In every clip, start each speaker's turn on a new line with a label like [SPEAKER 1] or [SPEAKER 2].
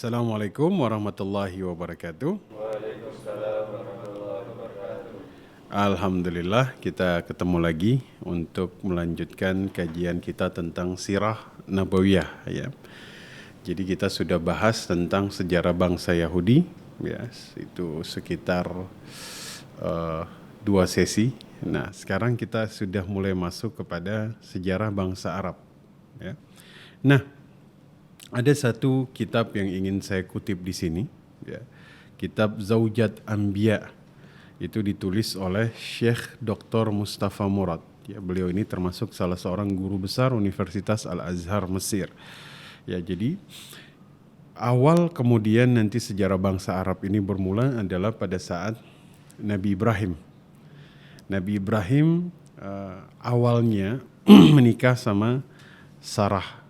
[SPEAKER 1] Assalamualaikum warahmatullahi wabarakatuh.
[SPEAKER 2] Waalaikumsalam warahmatullahi wabarakatuh.
[SPEAKER 1] Alhamdulillah kita ketemu lagi untuk melanjutkan kajian kita tentang Sirah Nabawiyah ya. Jadi kita sudah bahas tentang sejarah bangsa Yahudi ya, itu sekitar 2 sesi. Nah, sekarang kita sudah mulai masuk kepada sejarah bangsa Arab ya. Nah, ada satu kitab yang ingin saya kutip di sini ya. Kitab Zaujat Anbiya. Itu ditulis oleh Syekh Dr. Mustafa Murad. Ya, beliau ini termasuk salah seorang guru besar Universitas Al-Azhar Mesir. Ya, jadi awal kemudian nanti sejarah bangsa Arab ini bermula adalah pada saat Nabi Ibrahim. Nabi Ibrahim awalnya menikah sama Sarah.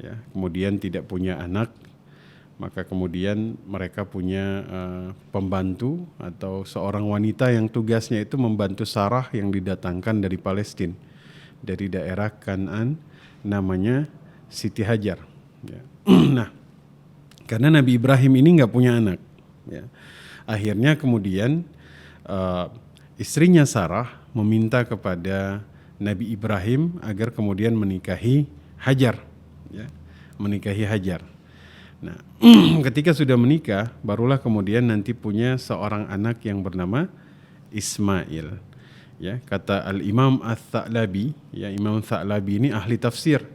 [SPEAKER 1] Ya, kemudian tidak punya anak, maka kemudian mereka punya pembantu atau seorang wanita yang tugasnya itu membantu Sarah yang didatangkan dari Palestina, dari daerah Kanaan, namanya Siti Hajar. Ya. Nah, karena Nabi Ibrahim ini nggak punya anak, ya, akhirnya kemudian istrinya Sarah meminta kepada Nabi Ibrahim agar kemudian menikahi Hajar, ya, menikahi Hajar. Nah, ketika sudah menikah, barulah kemudian nanti punya seorang anak yang bernama Ismail. Ya, kata Al-Imam Ats-Tsa'labi, ya, Imam Tsa'labi ini ahli tafsir.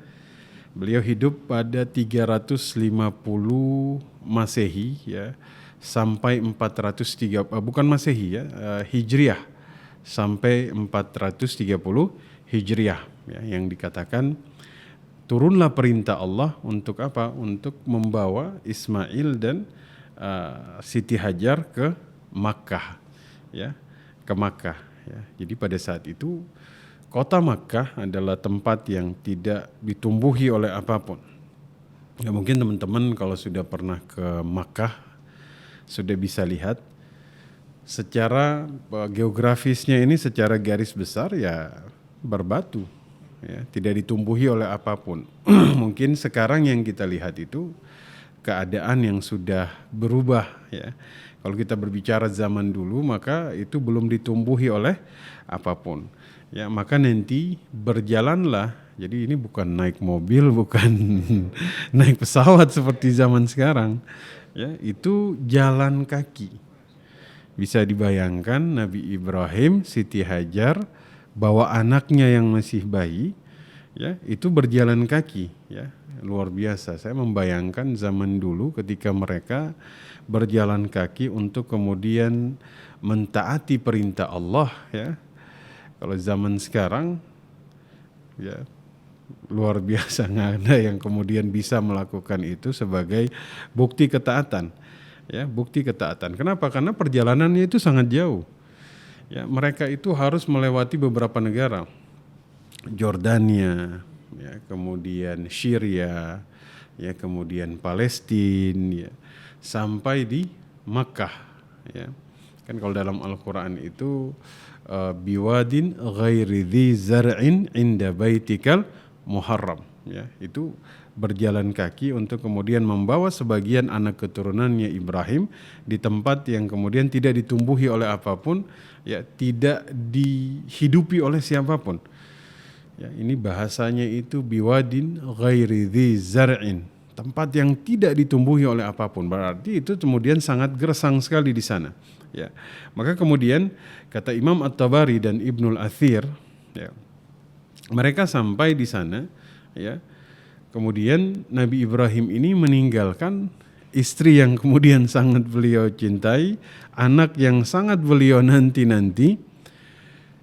[SPEAKER 1] Beliau hidup pada 350 Masehi ya, sampai 430 bukan Masehi ya, Hijriah sampai 430 Hijriah ya, yang dikatakan turunlah perintah Allah untuk apa? Untuk membawa Ismail dan Siti Hajar ke Makkah, ya, ke Makkah. Ya. Jadi pada saat itu kota Makkah adalah tempat yang tidak ditumbuhi oleh apapun. Ya, mungkin teman-teman kalau sudah pernah ke Makkah sudah bisa lihat secara geografisnya ini secara garis besar ya berbatu. Ya, tidak ditumbuhi oleh apapun. Mungkin sekarang yang kita lihat itu keadaan yang sudah berubah ya. Kalau kita berbicara zaman dulu maka itu belum ditumbuhi oleh apapun. Ya, maka nanti berjalanlah. Jadi ini bukan naik mobil, bukan naik pesawat seperti zaman sekarang. Ya, itu jalan kaki. Bisa dibayangkan Nabi Ibrahim, Siti Hajar bawa anaknya yang masih bayi, ya, itu berjalan kaki, ya, luar biasa. Saya membayangkan zaman dulu ketika mereka berjalan kaki untuk kemudian mentaati perintah Allah, ya. Kalau zaman sekarang, ya, luar biasa, nggak ada yang kemudian bisa melakukan itu sebagai bukti ketaatan, ya, bukti ketaatan. Kenapa? Karena perjalanannya itu sangat jauh. Ya, mereka itu harus melewati beberapa negara, Jordania, ya, kemudian Syria, ya, kemudian Palestina, ya, sampai di Makkah. Ya. Kan kalau dalam Al-Quran itu biwadin ghairi dzi zar'in inda baitikal muharram. Ya, itu berjalan kaki untuk kemudian membawa sebagian anak keturunannya Ibrahim di tempat yang kemudian tidak ditumbuhi oleh apapun, ya, tidak dihidupi oleh siapapun. Ya, ini bahasanya itu biwadin ghairi dzi zar'in, tempat yang tidak ditumbuhi oleh apapun. Berarti itu kemudian sangat gersang sekali di sana. Ya, maka kemudian kata Imam At-Tabari dan Ibnul Athir, ya, mereka sampai di sana, ya. Kemudian Nabi Ibrahim ini meninggalkan istri yang kemudian sangat beliau cintai, anak yang sangat beliau nanti-nanti,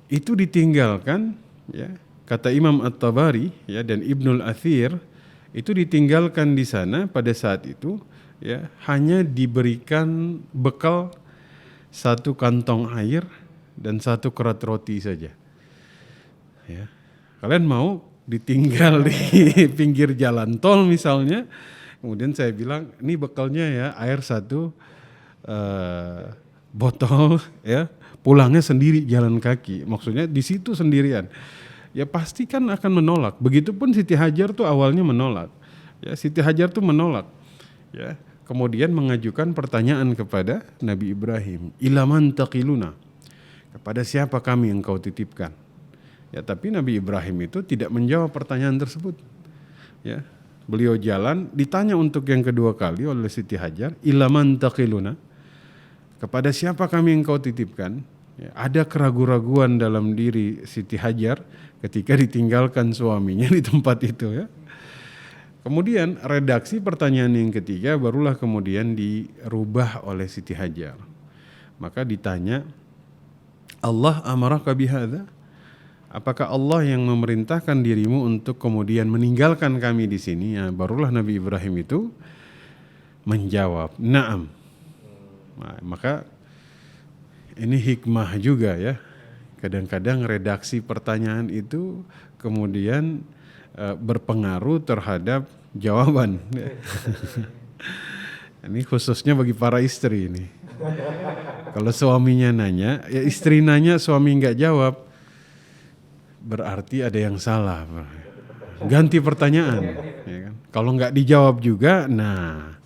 [SPEAKER 1] itu ditinggalkan, ya. Kata Imam At-Tabari, ya, dan Ibnul Athir, itu ditinggalkan di sana pada saat itu, ya, hanya diberikan bekal 1 kantong air dan 1 kerat roti saja. Ya. Kalian mau ditinggal di pinggir jalan tol misalnya, kemudian saya bilang ini bekalnya ya air 1 botol, ya, pulangnya sendiri jalan kaki, maksudnya di situ sendirian, ya pasti kan akan menolak. Begitupun Siti Hajar tuh awalnya menolak, ya, Siti Hajar tuh menolak, ya, kemudian mengajukan pertanyaan kepada Nabi Ibrahim, ilaman taqiluna, kepada siapa kami engkau titipkan. Ya, tapi Nabi Ibrahim itu tidak menjawab pertanyaan tersebut. Ya, beliau jalan, ditanya untuk yang kedua kali oleh Siti Hajar, ilaman taqiluna, kepada siapa kami engkau titipkan. Ya, ada keraguan-raguan dalam diri Siti Hajar ketika ditinggalkan suaminya di tempat itu, ya. Kemudian redaksi pertanyaan yang ketiga barulah kemudian dirubah oleh Siti Hajar. Maka ditanya, Allah amaraka bihadza? Apakah Allah yang memerintahkan dirimu untuk kemudian meninggalkan kami di sini? Ya, barulah Nabi Ibrahim itu menjawab, na'am. Nah, maka ini hikmah juga, ya. Kadang-kadang redaksi pertanyaan itu kemudian berpengaruh terhadap jawaban. Ini khususnya bagi para istri ini. Kalau suaminya nanya, ya istri nanya suami nggak jawab, berarti ada yang salah. Ganti pertanyaan. Ya kan? Kalau nggak dijawab juga, nah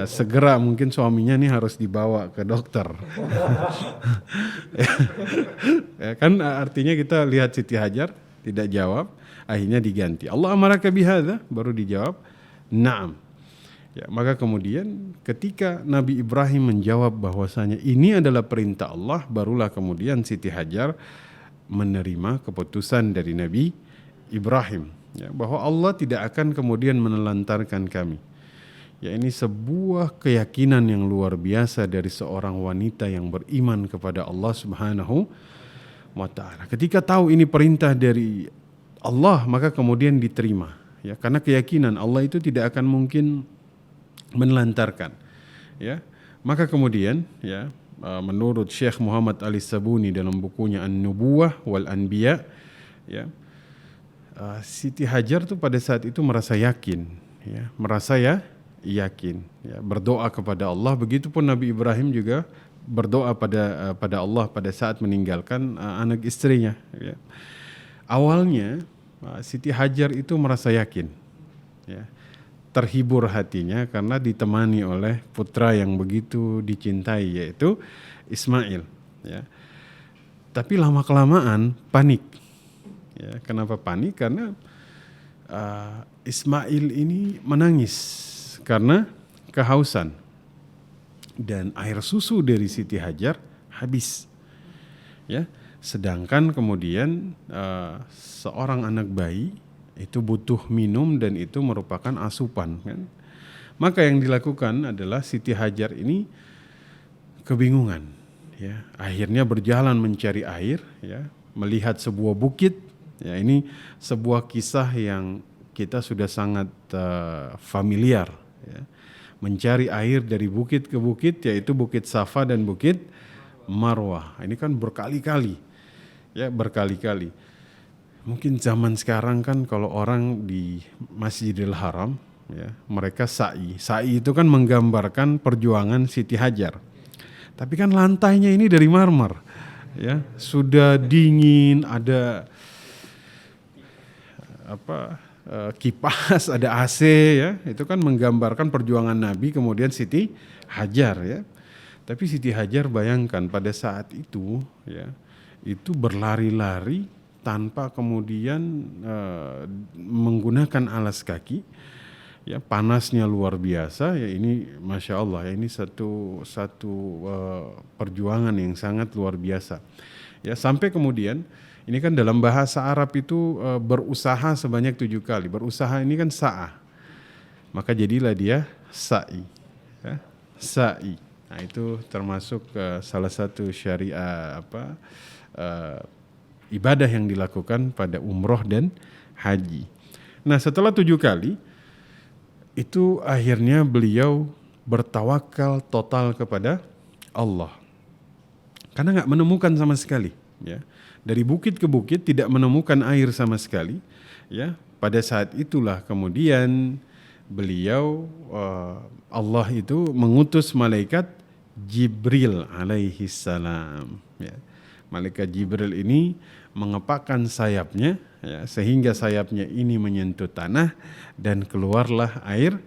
[SPEAKER 1] segera mungkin suaminya nih harus dibawa ke dokter. Ya kan, artinya kita lihat Siti Hajar tidak jawab, akhirnya diganti. Allah amaraka bihadza, baru dijawab, na'am. Ya, maka kemudian ketika Nabi Ibrahim menjawab bahwasanya ini adalah perintah Allah, barulah kemudian Siti Hajar menerima keputusan dari Nabi Ibrahim, ya, bahwa Allah tidak akan kemudian menelantarkan kami. Ya, ini sebuah keyakinan yang luar biasa dari seorang wanita yang beriman kepada Allah Subhanahu wa ta'ala. Ketika tahu ini perintah dari Allah, maka kemudian diterima, ya, karena keyakinan Allah itu tidak akan mungkin menelantarkan, ya. Maka kemudian, ya, menurut Syekh Muhammad Ali Sabuni dalam bukunya An-Nubuwah wal Anbiya, ya, Siti Hajar tuh pada saat itu merasa yakin, ya, yakin, ya, berdoa kepada Allah. Begitupun Nabi Ibrahim juga berdoa pada Allah pada saat meninggalkan anak istrinya, ya. Awalnya Siti Hajar itu merasa yakin, ya, terhibur hatinya karena ditemani oleh putra yang begitu dicintai, yaitu Ismail, ya. Tapi lama kelamaan panik, ya. Kenapa panik? Karena Ismail ini menangis karena kehausan dan air susu dari Siti Hajar habis, ya. Sedangkan kemudian seorang anak bayi itu butuh minum dan itu merupakan asupan, kan. Maka yang dilakukan adalah Siti Hajar ini kebingungan, ya. Akhirnya berjalan mencari air, ya, melihat sebuah bukit, ya. Ini sebuah kisah yang kita sudah sangat familiar, ya. Mencari air dari bukit ke bukit, yaitu Bukit Safa dan Bukit Marwah. Ini kan berkali-kali, ya, berkali-kali. Mungkin zaman sekarang kan kalau orang di Masjidil Haram, ya, mereka sa'i. Sa'i itu kan menggambarkan perjuangan Siti Hajar. Tapi kan lantainya ini dari marmer, ya, sudah dingin, ada kipas, ada AC, ya. Itu kan menggambarkan perjuangan Nabi, kemudian Siti Hajar, ya. Tapi Siti Hajar bayangkan pada saat itu, ya, itu berlari-lari tanpa kemudian menggunakan alas kaki, ya, panasnya luar biasa, ya. Ini Masya Allah, ya, ini satu perjuangan yang sangat luar biasa, ya. Sampai kemudian ini kan dalam bahasa Arab itu berusaha sebanyak 7 kali. Berusaha ini kan sa'ah, maka jadilah dia sa'i, ya, sa'i. Nah, itu termasuk salah satu syariah ibadah yang dilakukan pada umroh dan haji. Nah, setelah 7 kali itu akhirnya beliau bertawakal total kepada Allah karena nggak menemukan sama sekali, ya. Dari bukit ke bukit tidak menemukan air sama sekali, ya. Pada saat itulah kemudian beliau Allah itu mengutus malaikat Jibril alaihi salam, ya. Malaikat Jibril ini mengepakkan sayapnya, ya, sehingga sayapnya ini menyentuh tanah dan keluarlah air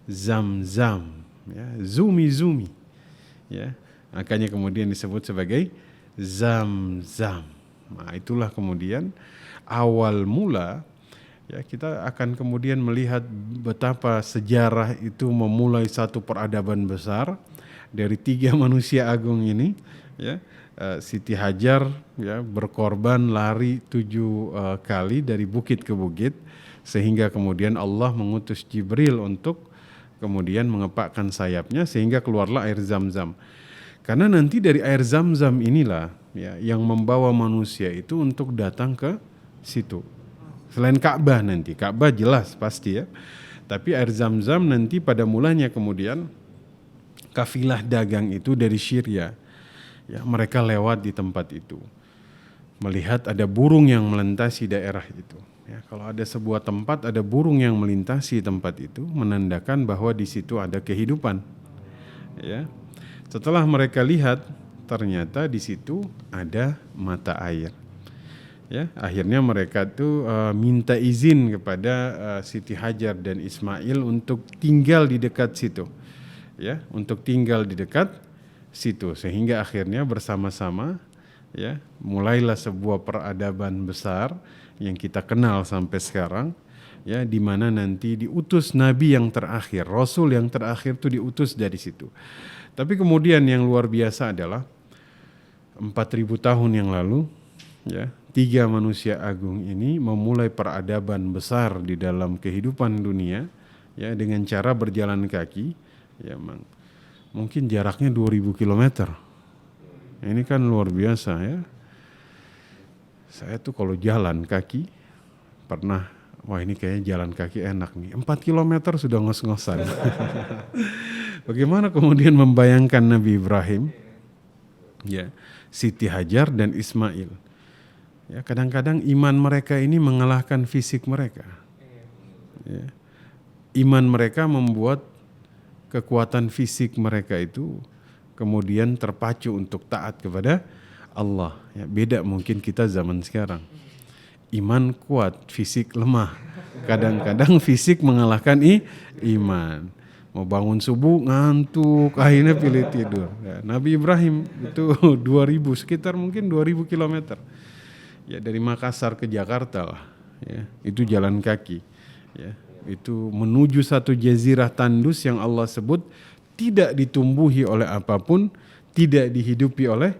[SPEAKER 1] Zam-Zam, ya, zumi, ya. Makanya kemudian disebut sebagai Zam-Zam. Nah, itulah kemudian awal mula, ya, kita akan kemudian melihat betapa sejarah itu memulai satu peradaban besar dari 3 manusia agung ini, ya. Siti Hajar, ya, berkorban lari 7 kali dari bukit ke bukit, sehingga kemudian Allah mengutus Jibril untuk kemudian mengepakkan sayapnya sehingga keluarlah air Zam-Zam. Karena nanti dari air Zam-Zam inilah, ya, yang membawa manusia itu untuk datang ke situ. Selain Ka'bah nanti, Ka'bah jelas pasti, ya. Tapi air Zam-Zam nanti pada mulanya kemudian kafilah dagang itu dari Syria, ya, mereka lewat di tempat itu, melihat ada burung yang melintasi daerah itu. Ya, kalau ada sebuah tempat ada burung yang melintasi tempat itu, menandakan bahwa di situ ada kehidupan. Ya, setelah mereka lihat, ternyata di situ ada mata air. Ya, akhirnya mereka tuh minta izin kepada Siti Hajar dan Ismail untuk tinggal di dekat situ. Ya, untuk tinggal di dekat situ, sehingga akhirnya bersama-sama, ya, mulailah sebuah peradaban besar yang kita kenal sampai sekarang, ya, di mana nanti diutus nabi yang terakhir, rasul yang terakhir itu diutus dari situ. Tapi kemudian yang luar biasa adalah 4000 tahun yang lalu, ya, 3 manusia agung ini memulai peradaban besar di dalam kehidupan dunia, ya, dengan cara berjalan kaki, ya, mungkin jaraknya 2000 km. Ini kan luar biasa, ya. Saya tuh kalau jalan kaki pernah, wah ini kayaknya jalan kaki enak nih. 4 km sudah ngos-ngosan. Bagaimana kemudian membayangkan Nabi Ibrahim, ya, Siti Hajar dan Ismail. Ya, kadang-kadang iman mereka ini mengalahkan fisik mereka. Ya. Iman mereka membuat kekuatan fisik mereka itu kemudian terpacu untuk taat kepada Allah. Ya, beda mungkin kita zaman sekarang. Iman kuat, fisik lemah. Kadang-kadang fisik mengalahkan iman. Mau bangun subuh ngantuk, akhirnya pilih tidur. Ya, Nabi Ibrahim itu 2000, sekitar mungkin 2000 km. Ya, dari Makassar ke Jakarta lah. Ya, itu jalan kaki. Ya, itu menuju satu jazirah tandus yang Allah sebut tidak ditumbuhi oleh apapun, tidak dihidupi oleh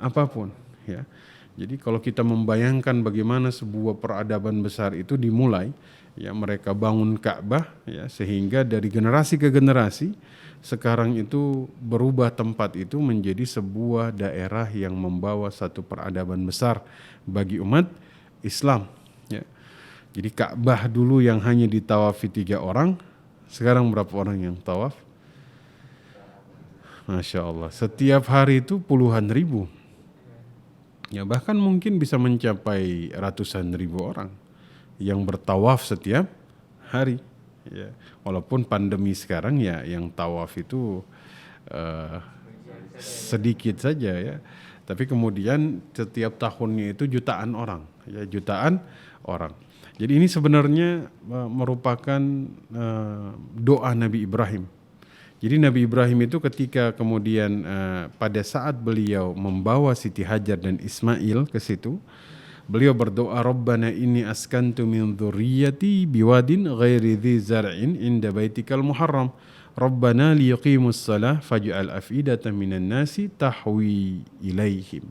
[SPEAKER 1] apapun, ya. Jadi kalau kita membayangkan bagaimana sebuah peradaban besar itu dimulai, ya, mereka bangun Ka'bah, ya, sehingga dari generasi ke generasi sekarang itu berubah tempat itu menjadi sebuah daerah yang membawa satu peradaban besar bagi umat Islam, ya. Jadi Ka'bah dulu yang hanya ditawafi 3 orang, sekarang berapa orang yang tawaf? Masya Allah, setiap hari itu puluhan ribu, ya, bahkan mungkin bisa mencapai ratusan ribu orang yang bertawaf setiap hari, ya. Walaupun pandemi sekarang, ya, yang tawaf itu sedikit saja, ya, tapi kemudian setiap tahunnya itu jutaan orang, ya, jutaan orang. Jadi ini sebenarnya merupakan doa Nabi Ibrahim. Jadi Nabi Ibrahim itu ketika kemudian pada saat beliau membawa Siti Hajar dan Ismail ke situ, beliau berdoa, Rabbana inni askantu min dzurriyyati biwadin ghairi dzi zar'in inda baitikal muharram. Rabbana liyuqimus shalah faj'al af'idatan minan nasi tahwi ilaihim.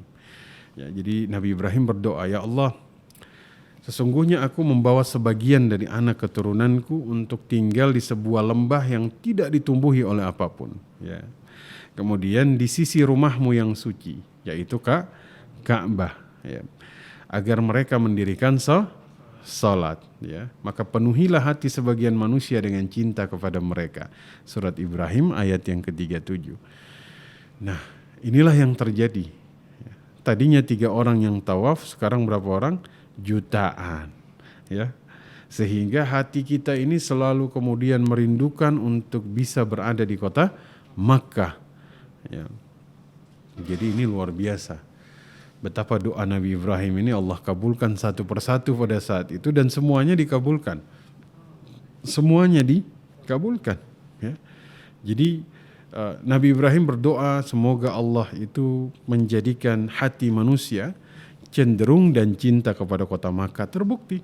[SPEAKER 1] Ya, jadi Nabi Ibrahim berdoa, ya Allah, sesungguhnya aku membawa sebagian dari anak keturunanku untuk tinggal di sebuah lembah yang tidak ditumbuhi oleh apapun, ya. Kemudian di sisi rumahmu yang suci, yaitu Ka'bah, ya, agar mereka mendirikan salat, ya. Maka penuhilah hati sebagian manusia dengan cinta kepada mereka. Surat Ibrahim ayat yang ke-37. Nah, inilah yang terjadi. Tadinya 3 orang yang tawaf, sekarang berapa orang? Jutaan, ya. Sehingga hati kita ini selalu kemudian merindukan untuk bisa berada di kota Makkah, ya. Jadi ini luar biasa betapa doa Nabi Ibrahim ini Allah kabulkan satu persatu pada saat itu, dan semuanya dikabulkan, ya. Jadi Nabi Ibrahim berdoa semoga Allah itu menjadikan hati manusia cenderung dan cinta kepada kota Makkah. Terbukti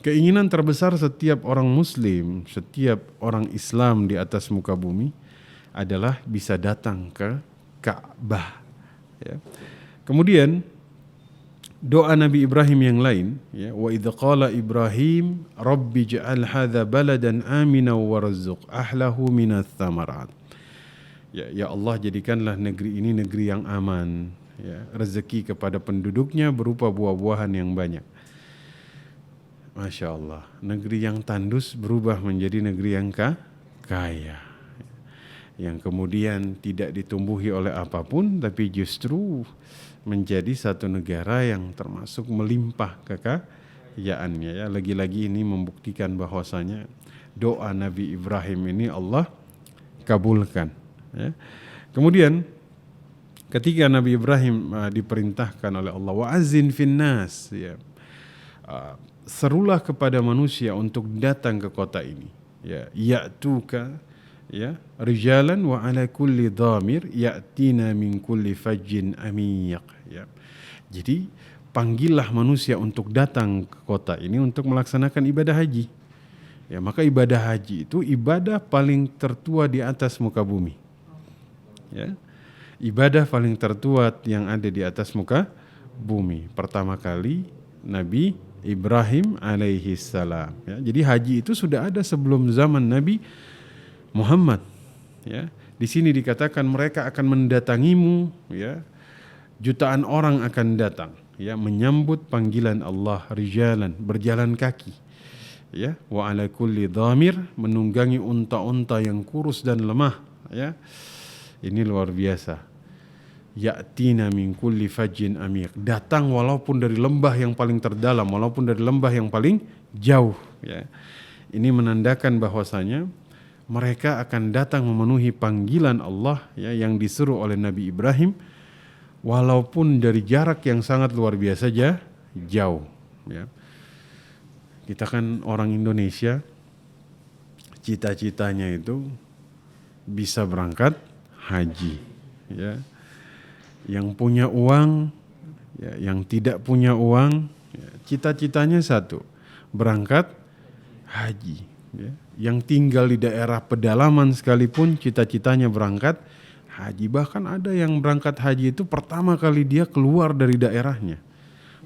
[SPEAKER 1] keinginan terbesar setiap orang Muslim, setiap orang Islam di atas muka bumi adalah bisa datang ke Ka'bah. Ya. Kemudian doa Nabi Ibrahim yang lain, ya, wa idz qala Ibrahim rabbi ja'al hadza baladan amina warzuq ahlahu minats tsamarat. Ya Allah, jadikanlah negeri ini negeri yang aman, ya, rezeki kepada penduduknya berupa buah-buahan yang banyak. Masya Allah, negeri yang tandus berubah menjadi negeri yang kaya, yang kemudian tidak ditumbuhi oleh apapun, tapi justru menjadi satu negara yang termasuk melimpah kekayaannya. Ya, lagi-lagi ini membuktikan bahwasanya doa Nabi Ibrahim ini Allah kabulkan. Ya. Kemudian ketika Nabi Ibrahim diperintahkan oleh Allah, wa'azin finnas, ya, serulah kepada manusia untuk datang ke kota ini, ya, ya'tuka, ya, rijalan wa ala kulli dhamir ya'tina min kulli fajjin amiq, ya. Jadi panggillah manusia untuk datang ke kota ini untuk melaksanakan ibadah haji. Ya, maka ibadah haji itu ibadah paling tertua di atas muka bumi. Ya. Ibadah paling tertua yang ada di atas muka bumi. Pertama kali Nabi Ibrahim alaihi salam. Ya, jadi haji itu sudah ada sebelum zaman Nabi Muhammad. Ya, di sini dikatakan mereka akan mendatangimu, ya, jutaan orang akan datang, ya, menyambut panggilan Allah, rijalan, berjalan kaki, ya, wa ala kulli dhamir, menunggangi unta-unta yang kurus dan lemah, ya. Ini luar biasa. Ya'tina min kulli fajjin amiq, datang walaupun dari lembah yang paling terdalam, walaupun dari lembah yang paling jauh, ya. Ini menandakan bahwasanya mereka akan datang memenuhi panggilan Allah, ya, yang disuruh oleh Nabi Ibrahim walaupun dari jarak yang sangat luar biasa jauh, ya. Kita kan orang Indonesia, cita-citanya itu bisa berangkat haji, ya. Yang punya uang, ya, yang tidak punya uang, ya, cita-citanya satu, berangkat haji, ya. Yang tinggal di daerah pedalaman sekalipun cita-citanya berangkat haji. Bahkan ada yang berangkat haji itu pertama kali dia keluar dari daerahnya,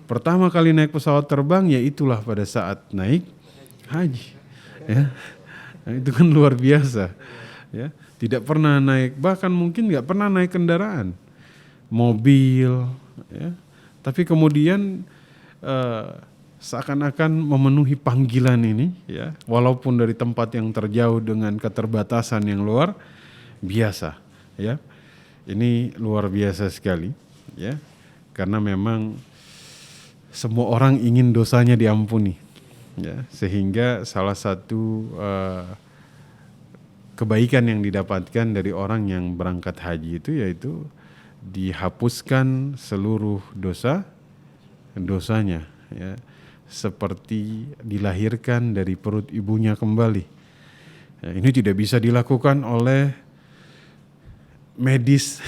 [SPEAKER 1] pertama kali naik pesawat terbang, ya itulah pada saat naik haji, ya. Nah, itu kan luar biasa, ya. Tidak pernah naik, bahkan mungkin nggak pernah naik kendaraan, mobil, ya. Tapi kemudian seakan-akan memenuhi panggilan ini, ya, walaupun dari tempat yang terjauh dengan keterbatasan yang luar biasa, ya. Ini luar biasa sekali, ya, karena memang semua orang ingin dosanya diampuni, ya, sehingga salah satu kebaikan yang didapatkan dari orang yang berangkat haji itu yaitu dihapuskan seluruh dosanya, ya, seperti dilahirkan dari perut ibunya kembali. Ya, ini tidak bisa dilakukan oleh medis,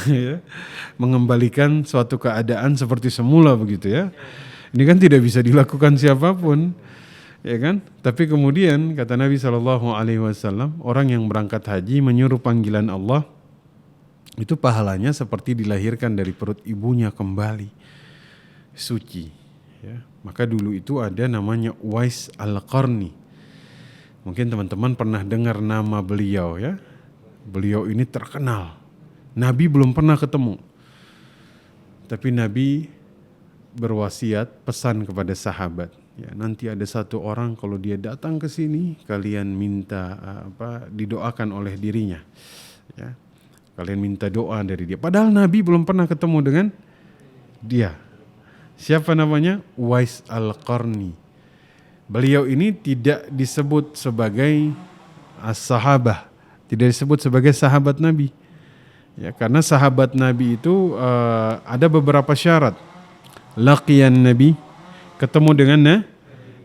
[SPEAKER 1] ya, mengembalikan suatu keadaan seperti semula begitu, ya. Ini kan tidak bisa dilakukan siapapun, ya kan? Tapi kemudian kata Nabi SAW, orang yang berangkat haji menyuruh panggilan Allah itu pahalanya seperti dilahirkan dari perut ibunya kembali, suci, ya. Maka dulu itu ada namanya Uwais Al-Qarni. Mungkin teman-teman pernah dengar nama beliau, ya. Beliau ini terkenal. Nabi belum pernah ketemu, tapi Nabi berwasiat, pesan kepada sahabat, ya, nanti ada satu orang kalau dia datang ke sini kalian minta didoakan oleh dirinya, ya. Kalian minta doa dari dia. Padahal Nabi belum pernah ketemu dengan dia. Siapa namanya? Uwais Al-Qarni. Beliau ini tidak disebut sebagai as-sahabah, tidak disebut sebagai sahabat Nabi, ya, karena sahabat Nabi itu ada beberapa syarat. Laqiyan Nabi, ketemu dengan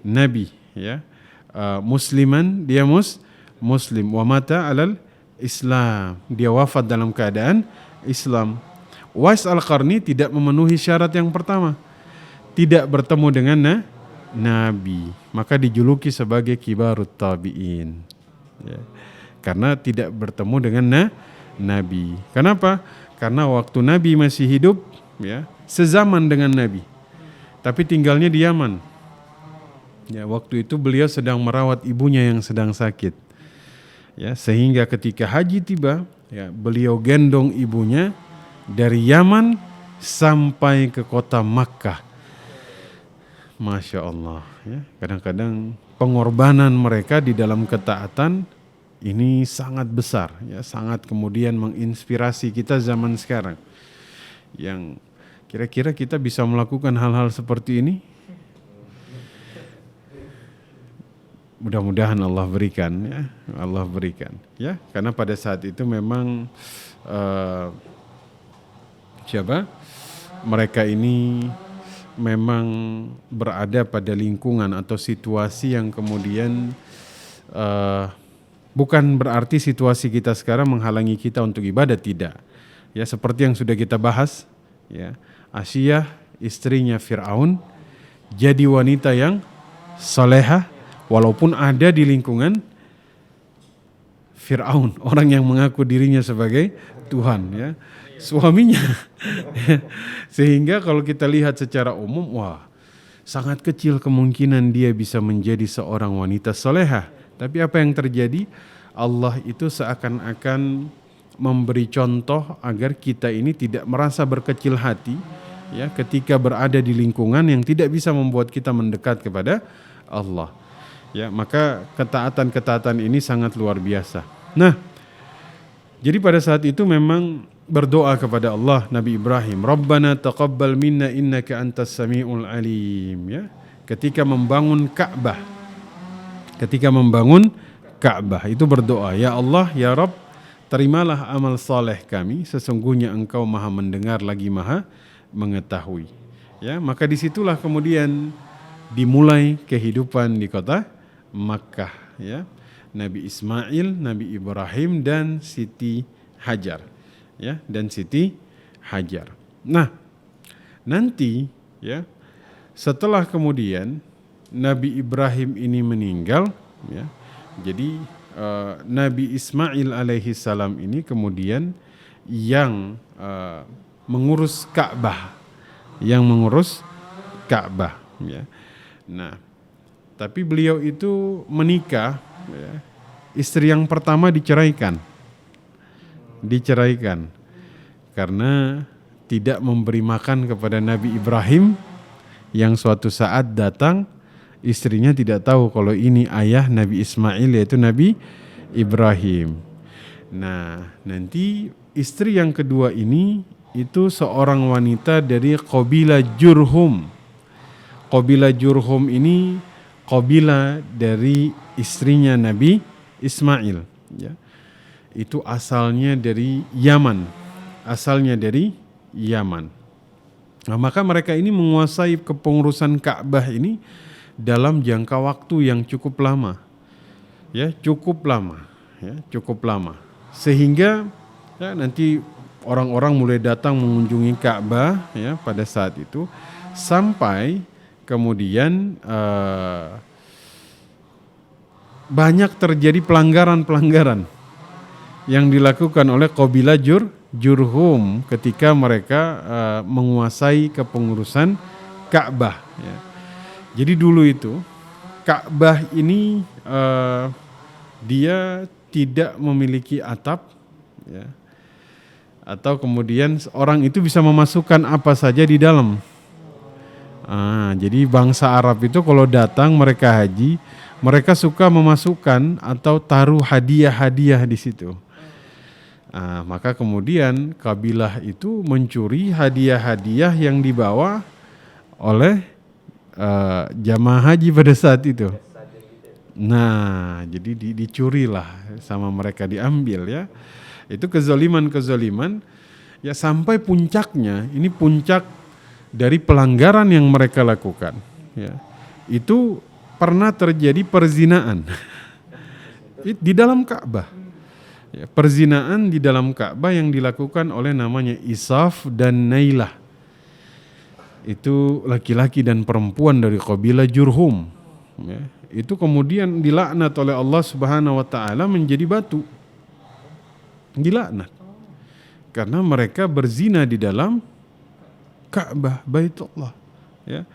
[SPEAKER 1] Nabi, ya. Musliman, dia muslim, wa mata alal Islam. Dia wafat dalam keadaan Islam. Uwais Al-Qarni tidak memenuhi syarat yang pertama. Tidak bertemu dengan Nabi. Maka dijuluki sebagai kibarut tabi'in. Ya. Karena tidak bertemu dengan Nabi. Kenapa? Karena waktu Nabi masih hidup, ya, sezaman dengan Nabi. Tapi tinggalnya di Yaman. Ya, waktu itu beliau sedang merawat ibunya yang sedang sakit. Ya, sehingga ketika haji tiba, ya, beliau gendong ibunya dari Yaman sampai ke kota Makkah. Masya Allah. Ya, kadang-kadang pengorbanan mereka di dalam ketaatan ini sangat besar, ya, sangat kemudian menginspirasi kita zaman sekarang. Yang kira-kira kita bisa melakukan hal-hal seperti ini? Mudah-mudahan Allah berikan, ya, Allah berikan, ya, karena pada saat itu memang mereka ini memang berada pada lingkungan atau situasi yang kemudian bukan berarti situasi kita sekarang menghalangi kita untuk ibadah, tidak. Ya, seperti yang sudah kita bahas, ya, Asiyah istrinya Fir'aun jadi wanita yang salehah walaupun ada di lingkungan Fir'aun, orang yang mengaku dirinya sebagai Tuhan, ya, suaminya. Sehingga kalau kita lihat secara umum, wah, sangat kecil kemungkinan dia bisa menjadi seorang wanita salehah. Tapi apa yang terjadi? Allah itu seakan-akan memberi contoh agar kita ini tidak merasa berkecil hati, ya, ketika berada di lingkungan yang tidak bisa membuat kita mendekat kepada Allah. Ya, maka ketaatan-ketaatan ini sangat luar biasa. Nah, jadi pada saat itu memang berdoa kepada Allah Nabi Ibrahim, Rabbana taqabbal minna innaka antas sami'ul alim, ya. Ketika membangun Ka'bah itu berdoa, ya Allah, ya Rabb, terimalah amal saleh kami, sesungguhnya Engkau Maha mendengar lagi Maha mengetahui. Ya, maka disitulah kemudian dimulai kehidupan di kota Makkah, ya. Nabi Ismail, Nabi Ibrahim dan Siti Hajar, ya, dan Siti Hajar. Nah, nanti, ya, setelah kemudian Nabi Ibrahim ini meninggal, ya, jadi Nabi Ismail alaihi salam ini kemudian yang mengurus Ka'bah, ya. Nah, tapi beliau itu menikah, ya, istri yang pertama diceraikan karena tidak memberi makan kepada Nabi Ibrahim yang suatu saat datang. Istrinya tidak tahu kalau ini ayah Nabi Ismail, yaitu Nabi Ibrahim. Nah, nanti istri yang kedua ini itu seorang wanita dari kabilah Jurhum. Kabilah Jurhum ini kabilah dari istrinya Nabi Ismail, ya. Itu asalnya dari Yaman. Nah, maka mereka ini menguasai kepengurusan Ka'bah ini dalam jangka waktu yang cukup lama. Sehingga, ya, nanti orang-orang mulai datang mengunjungi Ka'bah, ya, pada saat itu, sampai kemudian banyak terjadi pelanggaran yang dilakukan oleh kabilah Jurhum ketika mereka menguasai kepengurusan Ka'bah, ya. Jadi dulu itu Ka'bah ini dia tidak memiliki atap, ya, atau kemudian orang itu bisa memasukkan apa saja di dalam. Jadi bangsa Arab itu kalau datang mereka haji, mereka suka memasukkan atau taruh hadiah-hadiah di situ. Maka kemudian kabilah itu mencuri hadiah-hadiah yang dibawa oleh jamaah haji pada saat itu. Nah, jadi dicurilah sama mereka, diambil, ya. Itu kezaliman, ya, sampai puncaknya, ini puncak dari pelanggaran yang mereka lakukan, ya. Itu pernah terjadi perzinaan di dalam Ka'bah. Ya, perzinaan di dalam Ka'bah yang dilakukan oleh namanya Isaf dan Nailah. Itu laki-laki dan perempuan dari kabilah Jurhum. Ya, itu kemudian dilaknat oleh Allah Subhanahu wa taala menjadi batu. Dilaknat. Karena mereka berzina di dalam Ka'bah, Baitullah. Ya.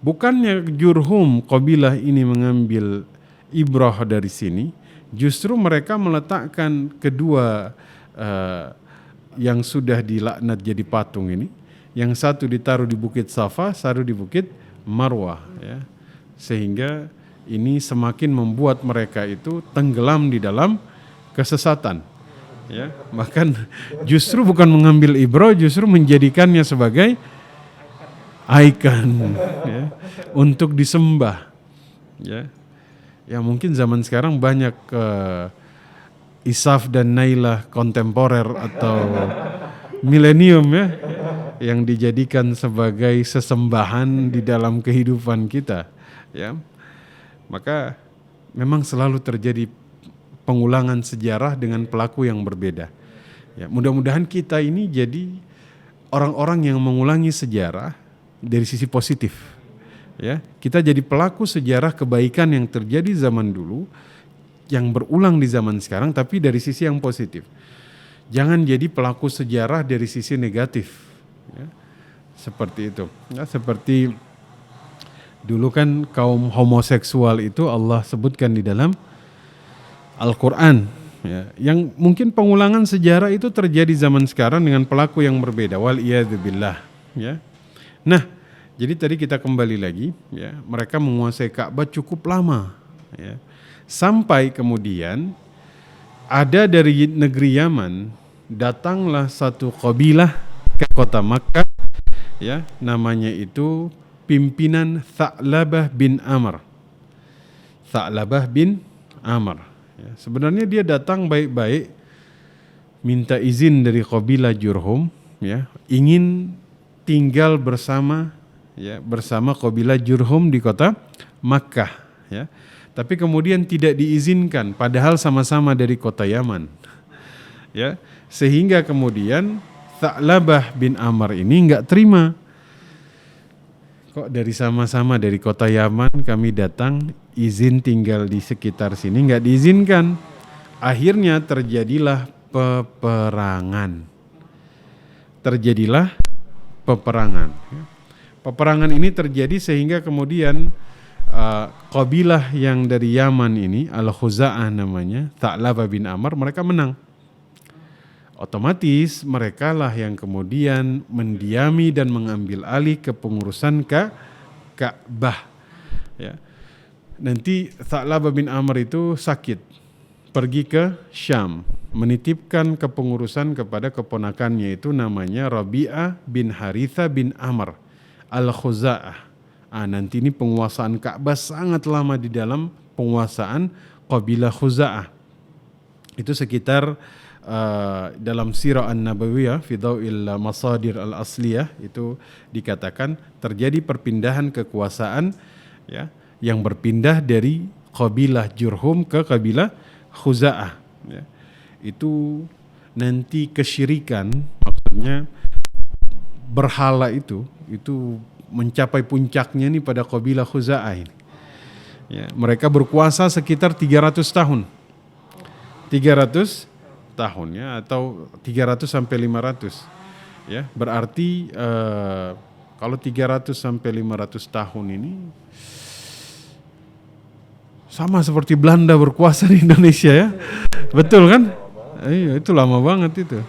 [SPEAKER 1] Bukannya Jurhum kabilah ini mengambil ibrah dari sini, justru mereka meletakkan kedua yang sudah dilaknat jadi patung ini, yang satu ditaruh di Bukit Safa, satu di Bukit Marwah, ya. Sehingga ini semakin membuat mereka itu tenggelam di dalam kesesatan, ya. Bahkan justru bukan mengambil ibrah, justru menjadikannya sebagai ikon, ya, untuk disembah, ya. Ya mungkin zaman sekarang banyak Isaf dan Nailah kontemporer atau milenium, ya, yang dijadikan sebagai sesembahan di dalam kehidupan kita, ya. Maka memang selalu terjadi pengulangan sejarah dengan pelaku yang berbeda. Ya, mudah-mudahan kita ini jadi orang-orang yang mengulangi sejarah dari sisi positif. Ya, kita jadi pelaku sejarah kebaikan yang terjadi zaman dulu yang berulang di zaman sekarang, tapi dari sisi yang positif. Jangan jadi pelaku sejarah dari sisi negatif, ya. Seperti itu, ya, seperti dulu kan kaum homoseksual itu Allah sebutkan di dalam Al-Quran, ya, yang mungkin pengulangan sejarah itu terjadi zaman sekarang dengan pelaku yang berbeda, wal iyadzubillah, ya. Nah, jadi tadi kita kembali lagi, ya, mereka menguasai Ka'bah cukup lama, ya, sampai kemudian ada dari negeri Yaman datanglah satu kabilah ke kota Makkah, ya, namanya itu pimpinan Tha'labah bin Amr. Tha'labah bin Amr, ya, sebenarnya dia datang baik-baik, minta izin dari kabilah Jurhum, ya, ingin tinggal bersama, ya, bersama kabilah Jurhum di kota Makkah, ya. Tapi kemudian tidak diizinkan padahal sama-sama dari kota Yaman. Ya, sehingga kemudian Tha'labah bin Amr ini enggak terima. Kok dari sama-sama dari kota Yaman kami datang izin tinggal di sekitar sini, enggak diizinkan. Akhirnya terjadilah peperangan. Peperangan. Peperangan ini terjadi sehingga kemudian kabilah yang dari Yaman ini, Al-Khuza'ah namanya, Tha'labah bin Amr, mereka menang. Otomatis mereka lah yang kemudian mendiami dan mengambil alih kepengurusan Ka'bah, ya. Nanti Tha'labah bin Amr itu sakit, pergi ke Syam, menitipkan kepengurusan kepada keponakannya itu namanya Rabi'ah bin Haritha bin Amr Al-Khuza'ah. Nanti ini penguasaan Ka'bah sangat lama di dalam penguasaan kabilah Khuza'ah. Itu sekitar dalam Sirah An-Nabawiyah fi Dhaw'il Masadir Al-Asliyah itu dikatakan terjadi perpindahan kekuasaan, ya, yang berpindah dari kabilah Jurhum ke kabilah Khuza'ah, ya. Itu nanti kesyirikan, maksudnya berhala itu mencapai puncaknya nih pada kabilah Khuza'ah ini. Ya, mereka berkuasa sekitar 300 tahun. 300 tahun, ya, atau 300 sampai 500. Ya, berarti kalau 300 sampai 500 tahun ini sama seperti Belanda berkuasa di Indonesia, ya. Betul kan? Iya, itu lama banget itu.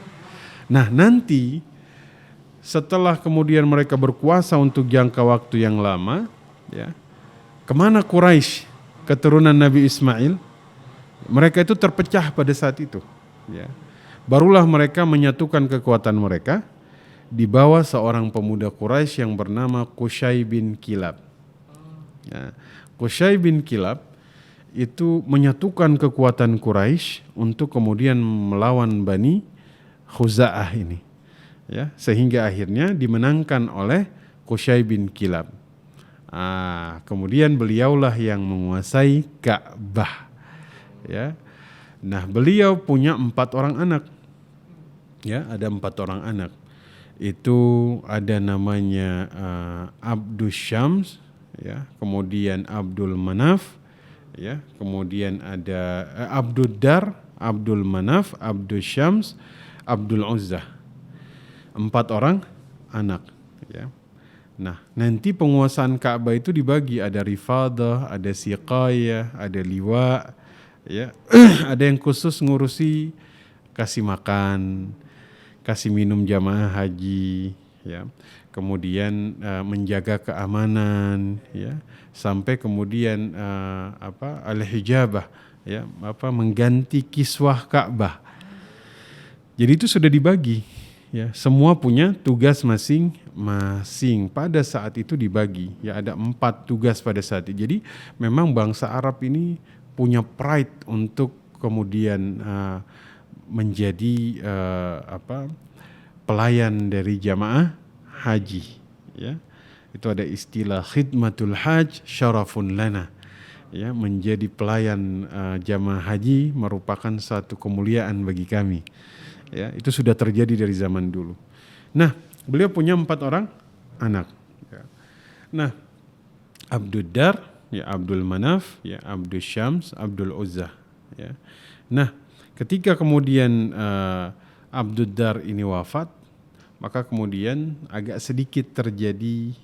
[SPEAKER 1] Nah, nanti setelah kemudian mereka berkuasa untuk jangka waktu yang lama, ya, kemana Quraisy, keturunan Nabi Ismail? Mereka itu terpecah pada saat itu, ya. Barulah mereka menyatukan kekuatan mereka di bawah seorang pemuda Quraisy yang bernama Qusay bin Kilab. Ya, Qusay bin Kilab itu menyatukan kekuatan Quraisy untuk kemudian melawan Bani Khuza'ah ini, ya, sehingga akhirnya dimenangkan oleh Qusay bin Kilab. Kemudian beliaulah yang menguasai Ka'bah, ya. Nah, beliau punya 4 orang anak. Ya, ada 4 orang anak. Itu ada namanya Abdus Syams, ya, kemudian Abdul Manaf, ya, kemudian ada Abdul Dar, Abdul Manaf, Abdul Syams, Abdul Uzzah. 4 orang anak, ya. Nah, nanti penguasaan Ka'bah itu dibagi, ada Rifadah, ada Siqayah, ada Liwa, ya. Ada yang khusus ngurusi kasih makan, kasih minum jamaah haji, ya. Kemudian menjaga keamanan, ya, sampai kemudian al-hijabah, ya, mengganti kiswah Ka'bah. Jadi itu sudah dibagi, ya. Semua punya tugas masing-masing. Pada saat itu dibagi, ya, ada 4 tugas pada saat itu. Jadi memang bangsa Arab ini punya pride untuk kemudian menjadi pelayan dari jamaah haji, ya. Itu ada istilah khidmatul hajj syarafun lana, ya, menjadi pelayan jamaah haji merupakan satu kemuliaan bagi kami, ya. Itu sudah terjadi dari zaman dulu. Nah, beliau punya 4 orang anak, ya. Nah, Abdul Dar, ya, Abdul Manaf, ya, Abdul Syams, Abdul Uzzah, ya. Nah, ketika kemudian Abdul Dar ini wafat, maka kemudian agak sedikit terjadi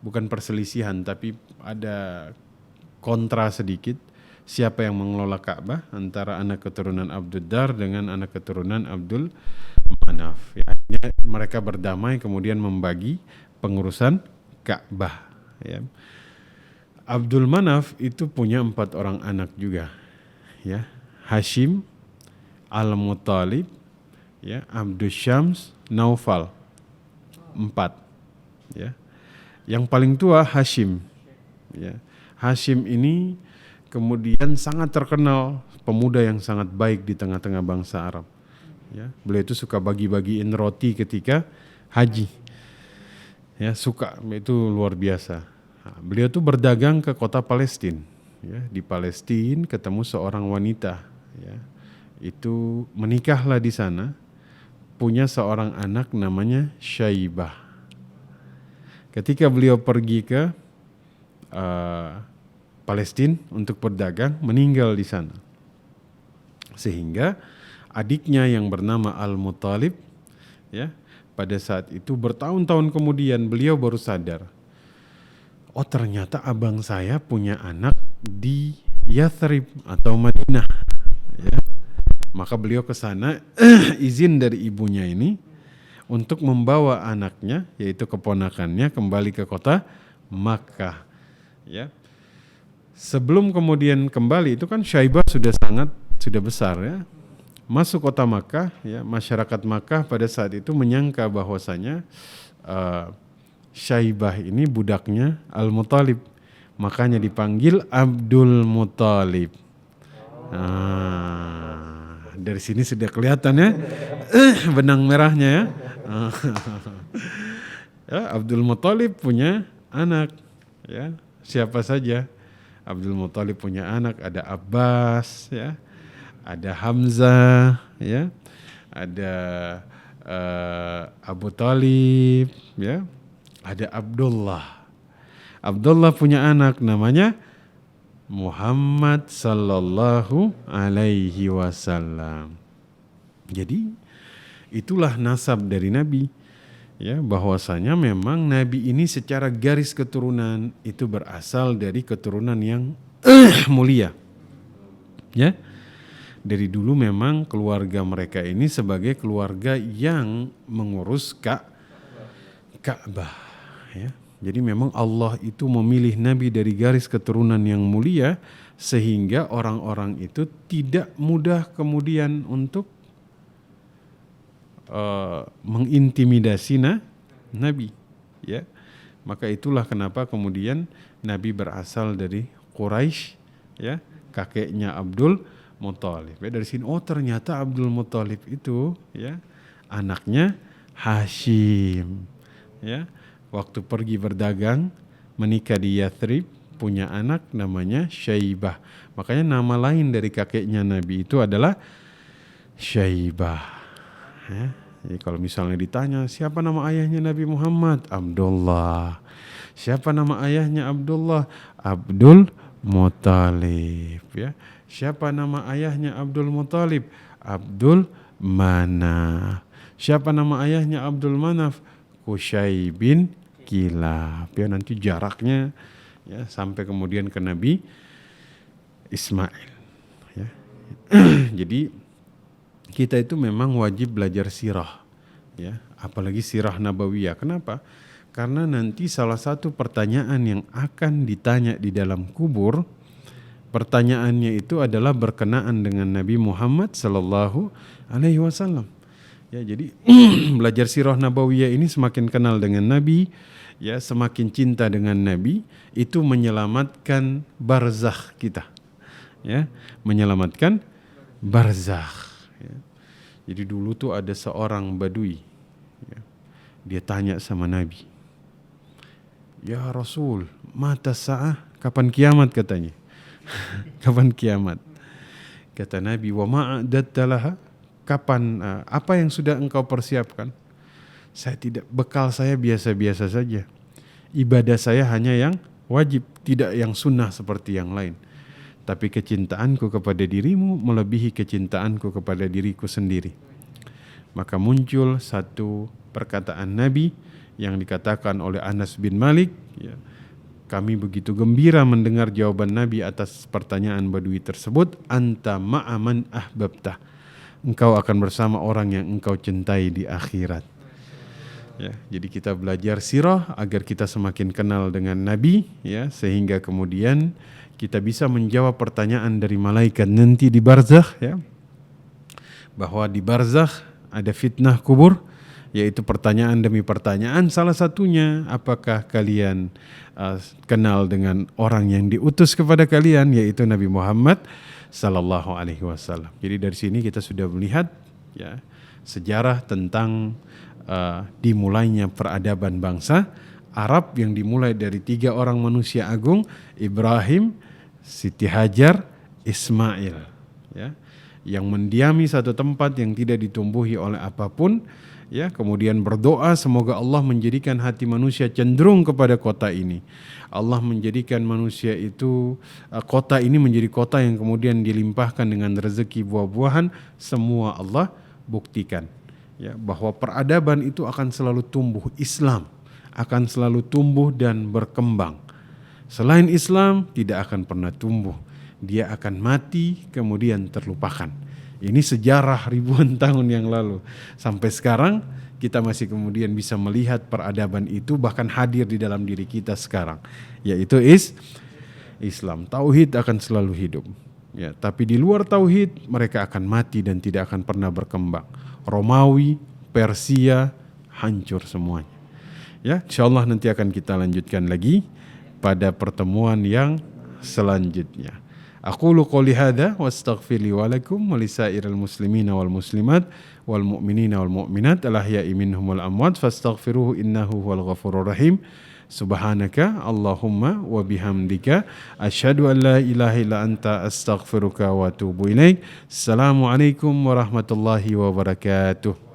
[SPEAKER 1] bukan perselisihan tapi ada kontra sedikit, siapa yang mengelola Ka'bah antara anak keturunan Abdul Dar dengan anak keturunan Abdul Manaf. Ya, akhirnya mereka berdamai kemudian membagi pengurusan Ka'bah, ya. Abdul Manaf itu punya 4 orang anak juga, ya. Hashim, Al-Muttalib, ya, Abdul Syams, Naufal. 4, ya. Yang paling tua Hashim, ya. Hashim ini kemudian sangat terkenal pemuda yang sangat baik di tengah-tengah bangsa Arab, ya. Beliau itu suka bagi-bagiin roti ketika haji, ya, suka, itu luar biasa. Nah, beliau tuh berdagang ke kota Palestina, ya. Di Palestina ketemu seorang wanita, ya. Itu menikahlah di sana, punya seorang anak namanya Syaibah. Ketika beliau pergi ke Palestina untuk berdagang, meninggal di sana. Sehingga adiknya yang bernama Al-Muttalib, ya, pada saat itu bertahun-tahun kemudian beliau baru sadar, oh ternyata abang saya punya anak di Yathrib atau Madinah, ya. Maka beliau ke sana izin dari ibunya ini untuk membawa anaknya, yaitu keponakannya, kembali ke kota Makkah, ya. Sebelum kemudian kembali itu kan Syaibah sudah besar, ya. Masuk kota Makkah, ya, masyarakat Makkah pada saat itu menyangka bahwasanya Syaibah ini budaknya Al-Muttalib, makanya dipanggil Abdul Muttalib. Dari sini sudah kelihatan, ya, benang merahnya, ya. Ya, Abdul Muttalib punya anak, ya. Siapa saja? Abdul Muttalib punya anak, ada Abbas, ya, ada Hamzah, ya, ada Abu Talib, ya, ada Abdullah. Abdullah punya anak namanya Muhammad sallallahu alaihi wasallam. Jadi itulah nasab dari Nabi, ya, bahwasanya memang Nabi ini secara garis keturunan itu berasal dari keturunan yang mulia, ya. Dari dulu memang keluarga mereka ini sebagai keluarga yang mengurus Ka'bah, ya. Jadi memang Allah itu memilih Nabi dari garis keturunan yang mulia sehingga orang-orang itu tidak mudah kemudian untuk mengintimidasi Nabi, ya. Maka itulah kenapa kemudian Nabi berasal dari Quraisy, ya, kakeknya Abdul Muttalib. Ya, dari sini ternyata Abdul Muttalib itu, ya, anaknya Hashim, ya. Waktu pergi berdagang, menikah di Yathrib, punya anak namanya Syaibah. Makanya nama lain dari kakeknya Nabi itu adalah Syaibah. Ya. Jadi kalau misalnya ditanya siapa nama ayahnya Nabi Muhammad, Abdullah. Siapa nama ayahnya Abdullah? Abdul Muthalib. Ya. Siapa nama ayahnya Abdul Muthalib? Abdul Manaf. Siapa nama ayahnya Abdul Manaf? Qusay bin Kilab. Ya, nanti jaraknya ya sampai kemudian ke Nabi Ismail. Ya. Jadi kita itu memang wajib belajar sirah, ya, apalagi sirah nabawiyah. Kenapa? Karena nanti salah satu pertanyaan yang akan ditanya di dalam kubur, pertanyaannya itu adalah berkenaan dengan Nabi Muhammad sallallahu alaihi wasallam. Ya, jadi belajar sirah nabawiyah ini semakin kenal dengan Nabi, ya, semakin cinta dengan Nabi, itu menyelamatkan barzakh kita. Ya, menyelamatkan barzakh. Ya. Jadi dulu tuh ada seorang badui, ya, dia tanya sama Nabi, ya Rasul, mata sa'ah, kapan kiamat katanya. Kapan kiamat? Kata Nabi, wa ma'adatta laha, kapan, apa yang sudah engkau persiapkan? Saya tidak, bekal saya biasa-biasa saja. Ibadah saya hanya yang wajib, tidak yang sunnah seperti yang lain. Tapi kecintaanku kepada dirimu melebihi kecintaanku kepada diriku sendiri. Maka muncul satu perkataan Nabi yang dikatakan oleh Anas bin Malik, ya, kami begitu gembira mendengar jawaban Nabi atas pertanyaan badui tersebut, anta ma'aman ahbabtah, engkau akan bersama orang yang engkau cintai di akhirat. Ya, jadi kita belajar sirah agar kita semakin kenal dengan Nabi, ya, sehingga kemudian kita bisa menjawab pertanyaan dari malaikat nanti di barzakh, ya, bahwa di barzakh ada fitnah kubur, yaitu pertanyaan demi pertanyaan. Salah satunya, apakah kalian kenal dengan orang yang diutus kepada kalian, yaitu Nabi Muhammad sallallahu alaihi wasallam. Jadi dari sini kita sudah melihat, ya, sejarah tentang dimulainya peradaban bangsa Arab yang dimulai dari 3 orang manusia agung, Ibrahim, Siti Hajar, Ismail, ya, yang mendiami satu tempat yang tidak ditumbuhi oleh apapun, ya, kemudian berdoa semoga Allah menjadikan hati manusia cenderung kepada kota ini. Allah menjadikan manusia itu, kota ini menjadi kota yang kemudian dilimpahkan dengan rezeki buah-buahan. Semua Allah buktikan, ya, bahwa peradaban itu akan selalu tumbuh, Islam akan selalu tumbuh dan berkembang. Selain Islam tidak akan pernah tumbuh, dia akan mati kemudian terlupakan. Ini sejarah ribuan tahun yang lalu. Sampai sekarang kita masih kemudian bisa melihat peradaban itu bahkan hadir di dalam diri kita sekarang, yaitu Islam. Tauhid akan selalu hidup, ya, tapi di luar tauhid mereka akan mati dan tidak akan pernah berkembang. Romawi, Persia hancur semuanya. Ya, insyaallah nanti akan kita lanjutkan lagi pada pertemuan yang selanjutnya. Aqulu qouli hadza wa astaghfiru wa lakum wa lisairil muslimina wal muslimat wal mu'minina wal mu'minat al ahya'i minhum wal amwat fastaghfiruhu innahu huwal ghafurur rahim. Subhanaka Allahumma wa bihamdika asyhadu an la ilaha illa anta astaghfiruka wa atubu ilaik. Assalamualaikum warahmatullahi wabarakatuh.